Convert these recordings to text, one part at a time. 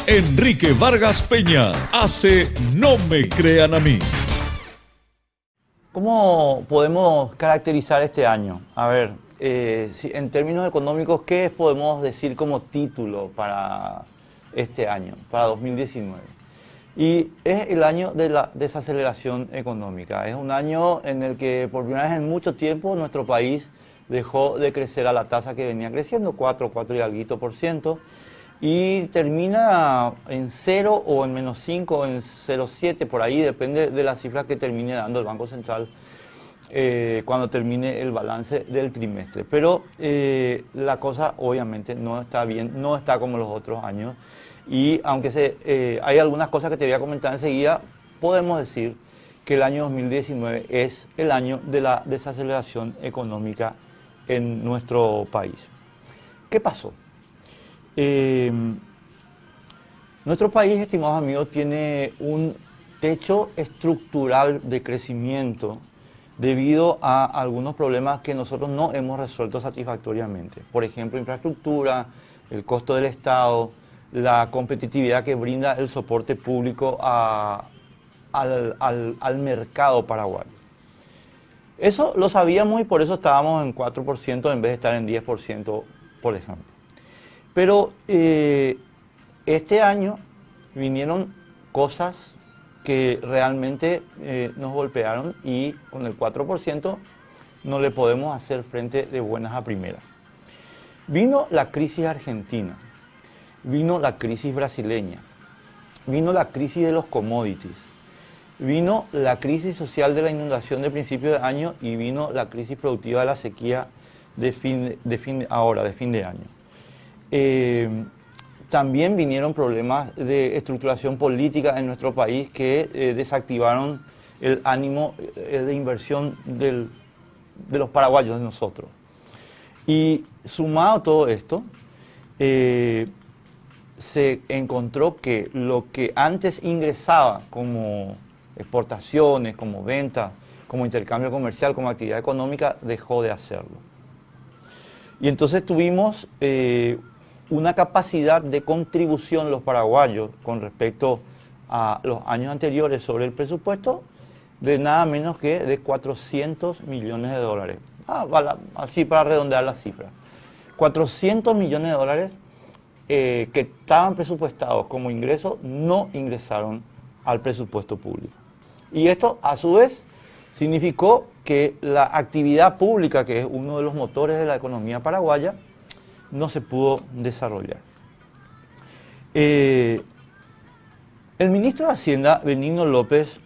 Enrique Vargas Peña hace No me crean a mí. ¿Cómo podemos caracterizar este año? A ver, en términos económicos, ¿qué podemos decir como título para este año, para 2019? Y es el año de la desaceleración económica. Es un año en el que por primera vez en mucho tiempo nuestro país dejó de crecer a la tasa que venía creciendo, 4 y alguito por ciento, y termina en 0 o en menos 5 o en 0,7 por ahí, depende de la cifra que termine dando el Banco Central cuando termine el balance del trimestre. Pero la cosa obviamente no está bien, no está como los otros años, y aunque hay algunas cosas que te voy a comentar enseguida, podemos decir que el año 2019 es el año de la desaceleración económica en nuestro país. ¿Qué pasó? Nuestro país, estimados amigos, tiene un techo estructural de crecimiento debido a algunos problemas que nosotros no hemos resuelto satisfactoriamente. Por ejemplo, infraestructura, el costo del Estado, la competitividad que brinda el soporte público al mercado paraguayo. Eso lo sabíamos y por eso estábamos en 4% en vez de estar en 10%, por ejemplo. Pero este año vinieron cosas que realmente nos golpearon y con el 4% no le podemos hacer frente de buenas a primeras. Vino la crisis argentina, vino la crisis brasileña, vino la crisis de los commodities, vino la crisis social de la inundación de principio de año y vino la crisis productiva de la sequía de fin de año. También vinieron problemas de estructuración política en nuestro país que desactivaron el ánimo de inversión de los paraguayos, de nosotros. Y sumado a todo esto, se encontró que lo que antes ingresaba como exportaciones, como ventas, como intercambio comercial, como actividad económica, dejó de hacerlo. Y entonces tuvimos una capacidad de contribución los paraguayos con respecto a los años anteriores sobre el presupuesto de nada menos que de 400 millones de dólares. Así para redondear la cifra. 400 millones de dólares que estaban presupuestados como ingresos no ingresaron al presupuesto público. Y esto a su vez significó que la actividad pública, que es uno de los motores de la economía paraguaya, no se pudo desarrollar. El ministro de Hacienda, Benigno López,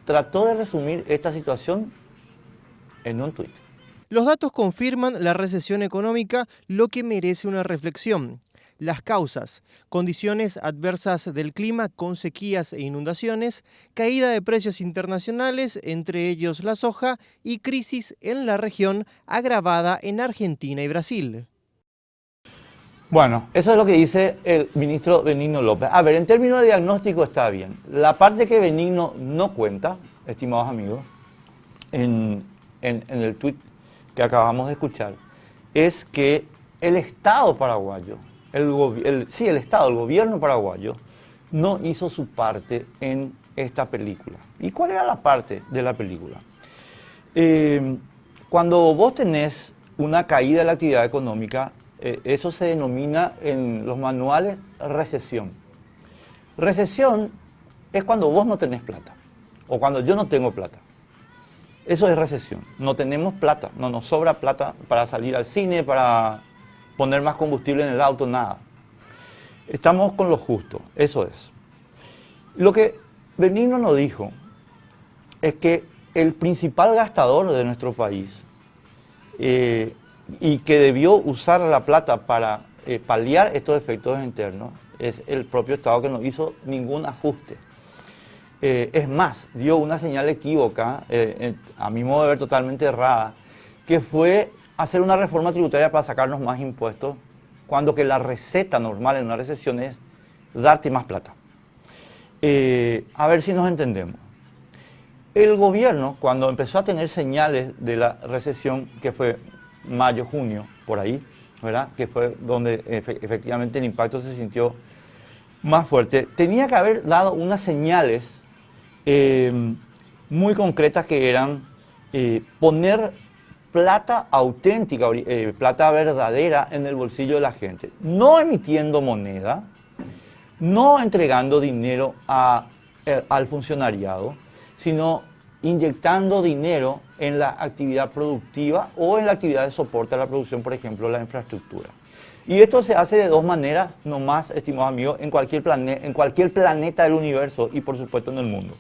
trató de resumir esta situación en un tuit. Los datos confirman la recesión económica, lo que merece una reflexión. Las causas: condiciones adversas del clima con sequías e inundaciones, caída de precios internacionales, entre ellos la soja, y crisis en la región agravada en Argentina y Brasil. Bueno, eso es lo que dice el ministro Benigno López. A ver, en términos de diagnóstico está bien. La parte que Benigno no cuenta, estimados amigos, en el tuit que acabamos de escuchar, es que el Estado paraguayo, el gobierno paraguayo, no hizo su parte en esta película. ¿Y cuál era la parte de la película? Cuando vos tenés una caída de la actividad económica, eso se denomina en los manuales recesión. Recesión es cuando vos no tenés plata, o cuando yo no tengo plata. Eso es recesión. No tenemos plata, no nos sobra plata para salir al cine, para poner más combustible en el auto, nada. Estamos con lo justo, eso es. Lo que Benigno nos dijo es que el principal gastador de nuestro país y que debió usar la plata para paliar estos efectos internos es el propio Estado, que no hizo ningún ajuste. Es más, dio una señal equívoca, a mi modo de ver totalmente errada, que fue hacer una reforma tributaria para sacarnos más impuestos, cuando que la receta normal en una recesión es darte más plata. A ver si nos entendemos. El gobierno, cuando empezó a tener señales de la recesión, que fue mayo, junio, por ahí, ¿verdad? Que fue donde efectivamente el impacto se sintió más fuerte, tenía que haber dado unas señales muy concretas que eran poner plata auténtica, plata verdadera en el bolsillo de la gente, no emitiendo moneda, no entregando dinero al funcionariado, sino inyectando dinero en la actividad productiva o en la actividad de soporte a la producción, por ejemplo, la infraestructura. Y esto se hace de dos maneras, nomás, estimados amigos, en cualquier planeta del universo y, por supuesto, en el mundo.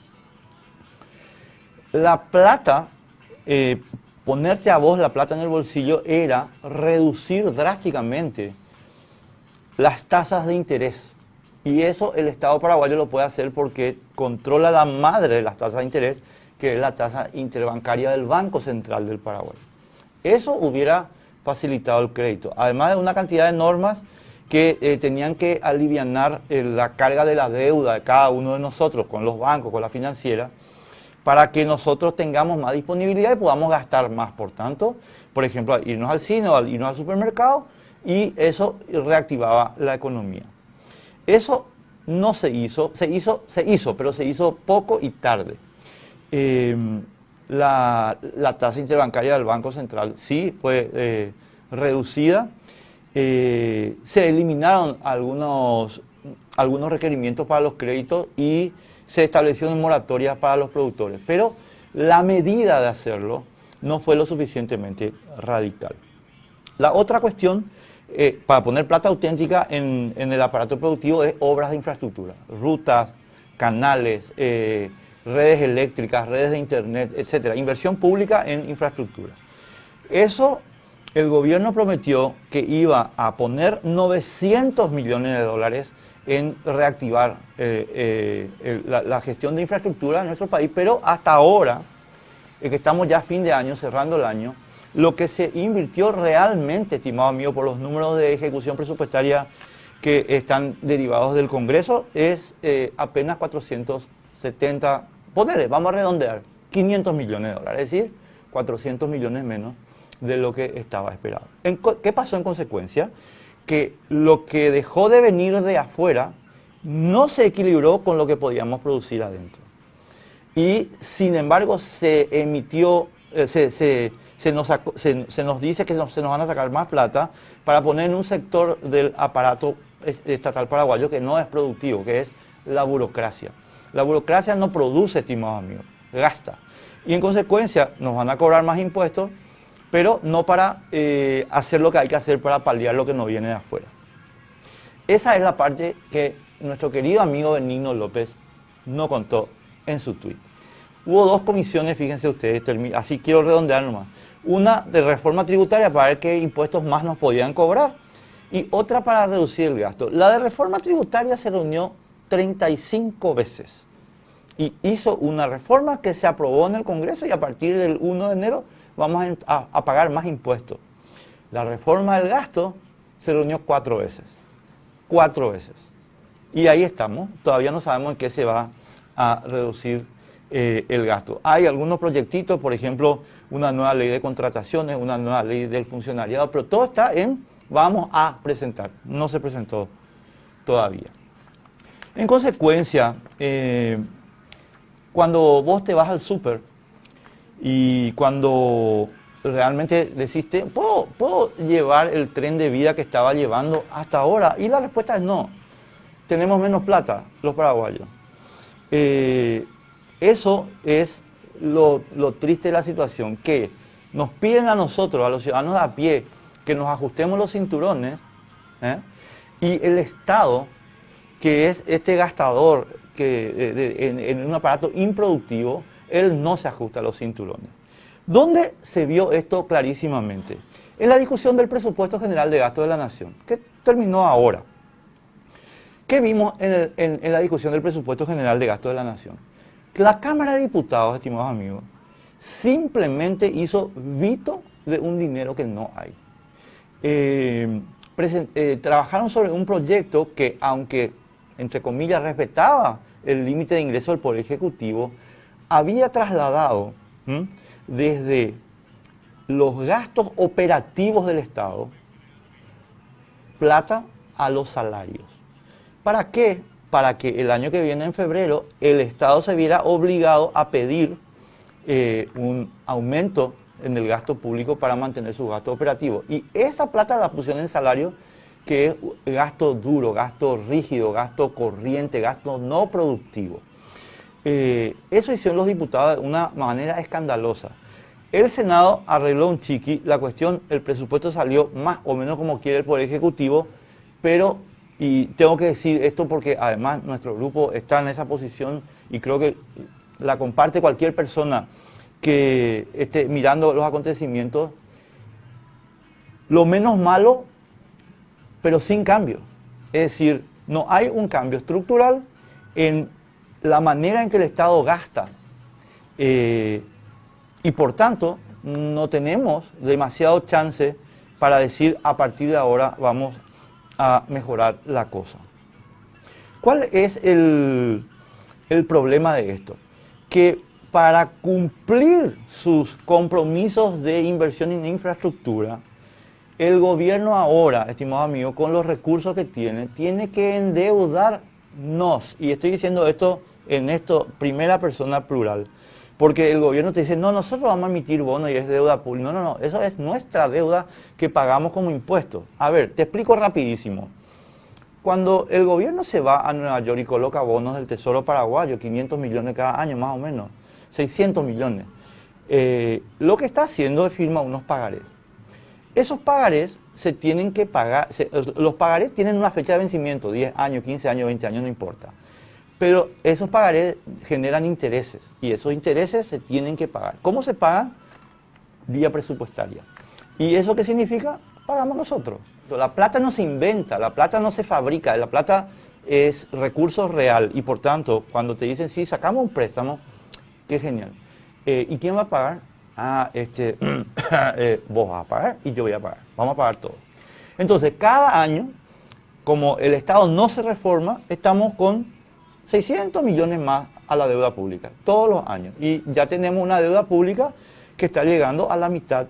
La plata, ponerte a vos la plata en el bolsillo era reducir drásticamente las tasas de interés. Y eso el Estado paraguayo lo puede hacer porque controla la madre de las tasas de interés, que es la tasa interbancaria del Banco Central del Paraguay. Eso hubiera facilitado el crédito, además de una cantidad de normas que tenían que alivianar la carga de la deuda de cada uno de nosotros con los bancos, con la financiera, para que nosotros tengamos más disponibilidad y podamos gastar más. Por tanto, por ejemplo, irnos al cine o irnos al supermercado, y eso reactivaba la economía. Eso no se hizo, pero se hizo poco y tarde. La tasa interbancaria del Banco Central sí fue reducida, se eliminaron algunos requerimientos para los créditos y se establecieron moratorias para los productores, pero la medida de hacerlo no fue lo suficientemente radical. La otra cuestión, para poner plata auténtica en el aparato productivo, es obras de infraestructura, rutas, canales, redes eléctricas, redes de internet, etcétera, inversión pública en infraestructura. Eso el gobierno prometió que iba a poner 900 millones de dólares en reactivar la gestión de infraestructura en nuestro país, pero hasta ahora, que estamos ya a fin de año, cerrando el año, lo que se invirtió realmente, estimado amigo, por los números de ejecución presupuestaria que están derivados del Congreso, es apenas 470, vamos a redondear, 500 millones de dólares, es decir, 400 millones menos de lo que estaba esperado. ¿Qué pasó en consecuencia? Que lo que dejó de venir de afuera no se equilibró con lo que podíamos producir adentro. Y sin embargo se emitió, se nos dice que se nos van a sacar más plata para poner en un sector del aparato estatal paraguayo que no es productivo, que es la burocracia. La burocracia no produce, estimados amigos, gasta. Y en consecuencia nos van a cobrar más impuestos, pero no para hacer lo que hay que hacer para paliar lo que nos viene de afuera. Esa es la parte que nuestro querido amigo Benigno López no contó en su tuit. Hubo dos comisiones, fíjense ustedes, así quiero redondear nomás. Una de reforma tributaria para ver qué impuestos más nos podían cobrar y otra para reducir el gasto. La de reforma tributaria se reunió 35 veces y hizo una reforma que se aprobó en el Congreso y a partir del 1 de enero vamos a pagar más impuestos. La reforma del gasto se reunió 4 veces. 4 veces. Y ahí estamos, todavía no sabemos en qué se va a reducir el gasto. Hay algunos proyectitos, por ejemplo, una nueva ley de contrataciones, una nueva ley del funcionariado, pero todo está en vamos a presentar. No se presentó todavía. En consecuencia, cuando vos te vas al súper y cuando realmente decís, ¿puedo llevar el tren de vida que estaba llevando hasta ahora? Y la respuesta es no. Tenemos menos plata los paraguayos. Eso es lo triste de la situación, que nos piden a nosotros, a los ciudadanos a pie, que nos ajustemos los cinturones, y el Estado, que es este gastador en un aparato improductivo, él no se ajusta a los cinturones. ¿Dónde se vio esto clarísimamente? En la discusión del presupuesto general de gasto de la Nación, que terminó ahora. ¿Qué vimos en la discusión del presupuesto general de gasto de la Nación? La Cámara de Diputados, estimados amigos, simplemente hizo veto de un dinero que no hay. Trabajaron sobre un proyecto que, aunque, entre comillas, respetaba el límite de ingreso del Poder Ejecutivo, había trasladado desde los gastos operativos del Estado plata a los salarios. ¿Para qué? para que el año que viene, en febrero, el Estado se viera obligado a pedir un aumento en el gasto público para mantener su gasto operativo. Y esa plata la pusieron en salario, que es gasto duro, gasto rígido, gasto corriente, gasto no productivo. Eso hicieron los diputados de una manera escandalosa. El Senado arregló un chiqui, la cuestión, el presupuesto salió más o menos como quiere el Poder Ejecutivo, pero, y tengo que decir esto porque además nuestro grupo está en esa posición y creo que la comparte cualquier persona que esté mirando los acontecimientos, lo menos malo, pero sin cambio. Es decir, no hay un cambio estructural en la manera en que el Estado gasta. Y por tanto, no tenemos demasiado chance para decir a partir de ahora vamos a mejorar la cosa. ¿Cuál es el problema de esto? Que para cumplir sus compromisos de inversión en infraestructura, el gobierno ahora, estimado amigo, con los recursos que tiene que endeudarnos. Y estoy diciendo esto primera persona plural. Porque el gobierno te dice, no, nosotros vamos a emitir bonos y es deuda pública. No, eso es nuestra deuda que pagamos como impuestos. A ver, te explico rapidísimo. Cuando el gobierno se va a Nueva York y coloca bonos del Tesoro paraguayo, 500 millones cada año más o menos, 600 millones, lo que está haciendo es firmar unos pagarés. Esos pagarés se tienen que pagar, los pagarés tienen una fecha de vencimiento, 10 años, 15 años, 20 años, no importa. Pero esos pagarés generan intereses y esos intereses se tienen que pagar. ¿Cómo se pagan? Vía presupuestaria. ¿Y eso qué significa? Pagamos nosotros. La plata no se inventa, la plata no se fabrica, la plata es recurso real y por tanto, cuando te dicen, sí, sacamos un préstamo, qué genial. ¿Y quién va a pagar? Vos vas a pagar y yo voy a pagar. Vamos a pagar todo. Entonces, cada año, como el Estado no se reforma, estamos con 600 millones más a la deuda pública, todos los años. Y ya tenemos una deuda pública que está llegando a la mitad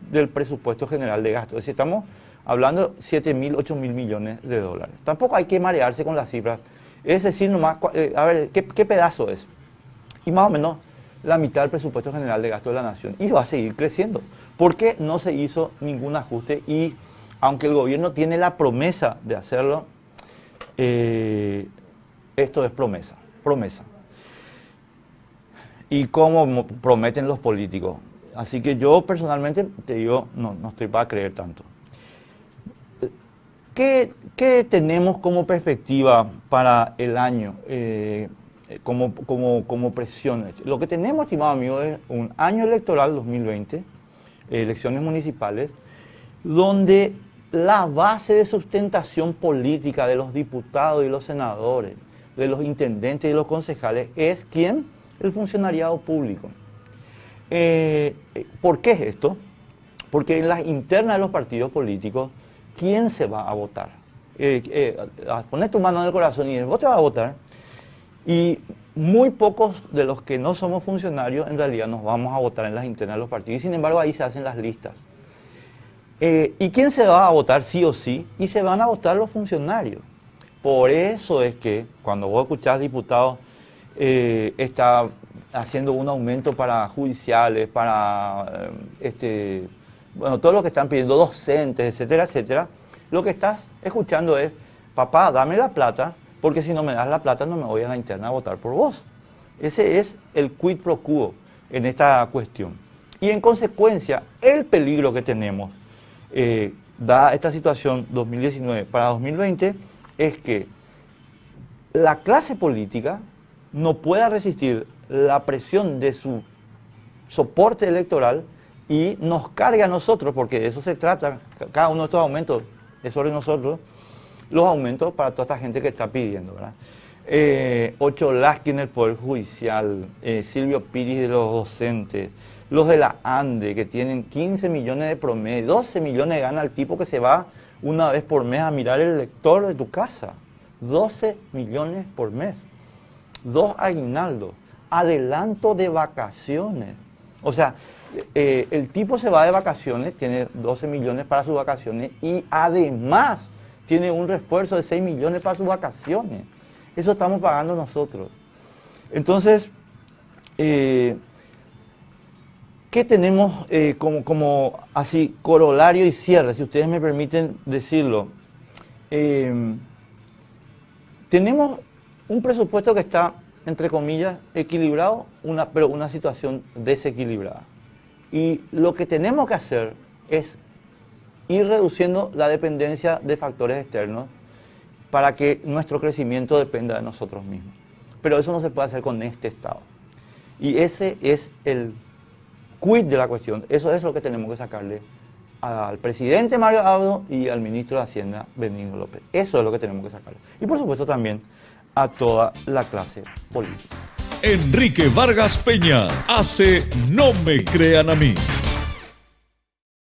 del presupuesto general de gasto. Es decir, estamos hablando de 7.000, 8.000 millones de dólares. Tampoco hay que marearse con las cifras. Es decir, nomás, a ver, ¿qué pedazo es? Y más o menos la mitad del presupuesto general de gasto de la nación. Y va a seguir creciendo. Porque no se hizo ningún ajuste y aunque el gobierno tiene la promesa de hacerlo, esto es promesa. Y cómo prometen los políticos. Así que yo personalmente te digo, no estoy para creer tanto. ¿Qué tenemos como perspectiva para el año, como presión? Lo que tenemos, estimado amigo, es un año electoral 2020, elecciones municipales, donde la base de sustentación política de los diputados y los senadores, de los intendentes y los concejales, es ¿quién? El funcionariado público. ¿Por qué es esto? Porque en las internas de los partidos políticos, ¿quién se va a votar? Poné tu mano en el corazón y vos te vas a votar. Y muy pocos de los que no somos funcionarios en realidad nos vamos a votar en las internas de los partidos. Y sin embargo ahí se hacen las listas. ¿Y quién se va a votar sí o sí? Y se van a votar los funcionarios. Por eso es que cuando vos escuchás diputados, está haciendo un aumento para judiciales, para todo lo que están pidiendo, docentes, etcétera, etcétera, lo que estás escuchando es, papá, dame la plata, porque si no me das la plata no me voy a la interna a votar por vos. Ese es el quid pro quo en esta cuestión. Y en consecuencia, el peligro que tenemos, da esta situación 2019 para 2020, es que la clase política no pueda resistir la presión de su soporte electoral y nos cargue a nosotros, porque de eso se trata, cada uno de estos aumentos es sobre nosotros, los aumentos para toda esta gente que está pidiendo, ¿verdad? Ocho Lasky en el Poder Judicial, Silvio Piris de los docentes, los de la ANDE que tienen 15 millones de promedio, 12 millones gana el tipo que se va una vez por mes a mirar el lector de tu casa, 12 millones por mes, 2 aguinaldos, adelanto de vacaciones, o sea, el tipo se va de vacaciones, tiene 12 millones para sus vacaciones y además tiene un refuerzo de 6 millones para sus vacaciones. Eso estamos pagando nosotros. Entonces, ¿qué tenemos como así corolario y cierre, si ustedes me permiten decirlo? Tenemos un presupuesto que está, entre comillas, equilibrado, pero una situación desequilibrada. Y lo que tenemos que hacer es ir reduciendo la dependencia de factores externos para que nuestro crecimiento dependa de nosotros mismos. Pero eso no se puede hacer con este Estado. Y ese es el quid de la cuestión. Eso es lo que tenemos que sacarle al presidente Mario Abdo y al ministro de Hacienda Benigno López. Eso es lo que tenemos que sacarle. Y por supuesto también a toda la clase política. Enrique Vargas Peña hace No me crean a mí.